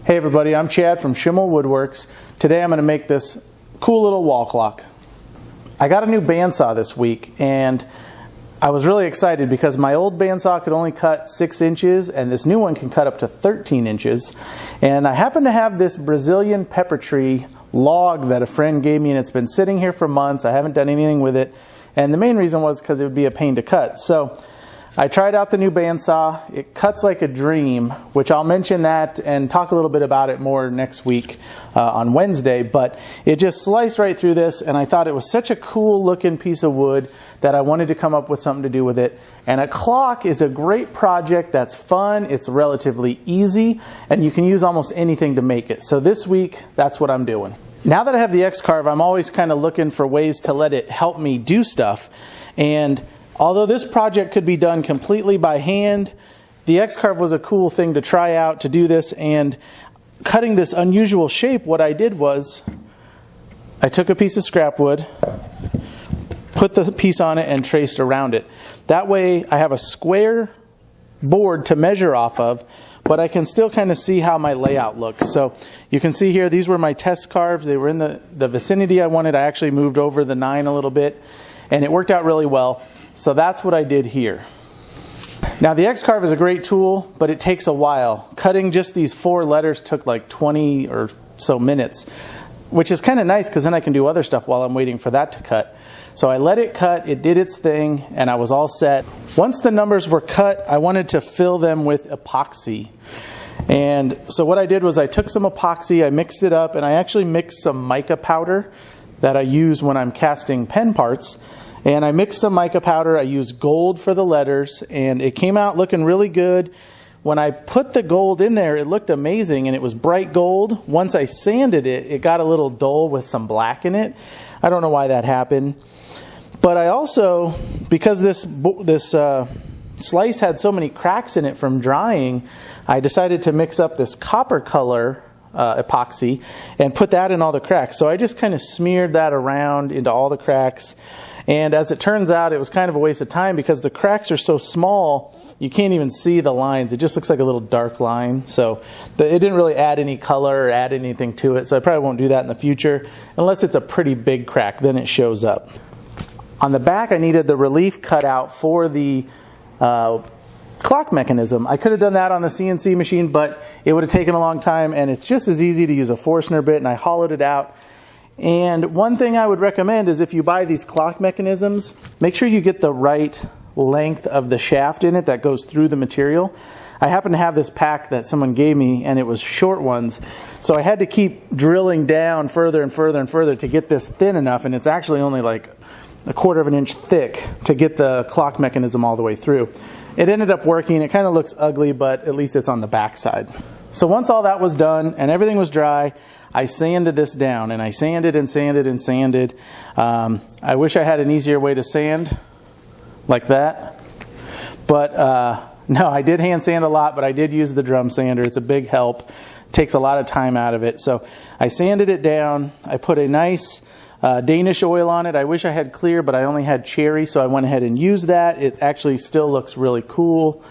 Hey everybody, I'm Chad from Schimmel Woodworks. Today I'm going to make this cool little wall clock. I got a new bandsaw this week and I was really excited because my old bandsaw could only cut 6 inches and this new one can cut up to 13 inches. And I happen to have this Brazilian pepper tree log that a friend gave me and it's been sitting here for months. I haven't done anything with it. And the main reason was because it would be a pain to cut. So I tried out the new bandsaw. It cuts like a dream, which I'll mention that and talk a little bit about it more next week on Wednesday. But it just sliced right through this, and I thought it was such a cool looking piece of wood that I wanted to come up with something to do with it. And a clock is a great project that's fun, it's relatively easy, and you can use almost anything to make it. So this week, that's what I'm doing. Now that I have the XCarve, I'm always kind of looking for ways to let it help me do stuff. And although this project could be done completely by hand, the XCarve was a cool thing to try out to do this. And cutting this unusual shape, what I did was I took a piece of scrap wood, put the piece on it, and traced around it. That way I have a square board to measure off of, but I can still kind of see how my layout looks. So you can see here, these were my test carves. They were in the vicinity I wanted. I actually moved over the 9 a little bit, and it worked out really well. So that's what I did here. Now the XCarve is a great tool, but it takes a while. Cutting just these 4 letters took like 20 or so minutes, which is kind of nice because then I can do other stuff while I'm waiting for that to cut. So I let it cut, it did its thing, and I was all set. Once the numbers were cut, I wanted to fill them with epoxy. And so what I did was I took some epoxy, I mixed it up, and I actually mixed some mica powder that I use when I'm casting pen parts. And I mixed some mica powder, I used gold for the letters, and it came out looking really good. When I put the gold in there, it looked amazing, and it was bright gold. Once I sanded it, it got a little dull with some black in it. I don't know why that happened. But I also, because this slice had so many cracks in it from drying, I decided to mix up this copper color epoxy and put that in all the cracks. So I just kind of smeared that around into all the cracks. And as it turns out, it was kind of a waste of time because the cracks are so small, you can't even see the lines. It just looks like a little dark line. So it didn't really add any color or add anything to it. So I probably won't do that in the future unless it's a pretty big crack, then it shows up. On the back, I needed the relief cut out for the clock mechanism. I could have done that on the CNC machine, but it would have taken a long time, and it's just as easy to use a Forstner bit, and I hollowed it out. And one thing I would recommend is if you buy these clock mechanisms, make sure you get the right length of the shaft in it that goes through the material. I happen to have this pack that someone gave me, and it was short ones, so I had to keep drilling down further and further and further to get this thin enough, and it's actually only like 1/4 of an inch thick to get the clock mechanism all the way through. It ended up working. It kind of looks ugly, but at least it's on the back side. So once all that was done and everything was dry, I sanded this down, and I sanded and sanded and sanded. I wish I had an easier way to sand like that, but no, I did hand sand a lot, but I did use the drum sander. It's a big help. Takes a lot of time out of it. So I sanded it down. I put a nice Danish oil on it. I wish I had clear, but I only had cherry, so I went ahead and used that. It actually still looks really cool.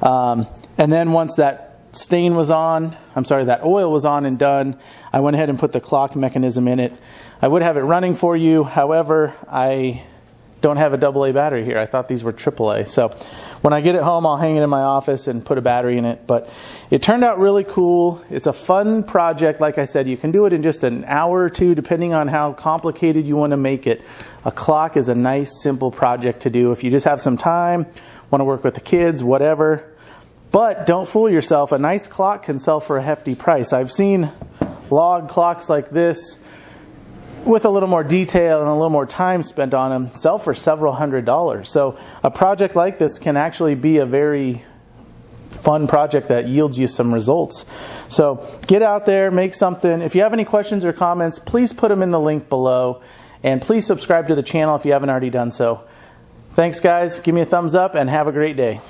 And then once that stain was on, that oil was on and done, I went ahead and put the clock mechanism in it. I would have it running for you. However, I don't have a AA battery here. I thought these were AAA. So when I get it home, I'll hang it in my office and put a battery in it. But it turned out really cool. It's a fun project. Like I said, you can do it in just an hour or two, depending on how complicated you want to make it. A clock is a nice, simple project to do. If you just have some time, want to work with the kids, whatever. But don't fool yourself. A nice clock can sell for a hefty price. I've seen log clocks like this with a little more detail and a little more time spent on them sell for several $100s. So a project like this can actually be a very fun project that yields you some results. So get out there, make something. If you have any questions or comments, please put them in the link below, and please subscribe to the channel if you haven't already done so. Thanks guys, give me a thumbs up and have a great day.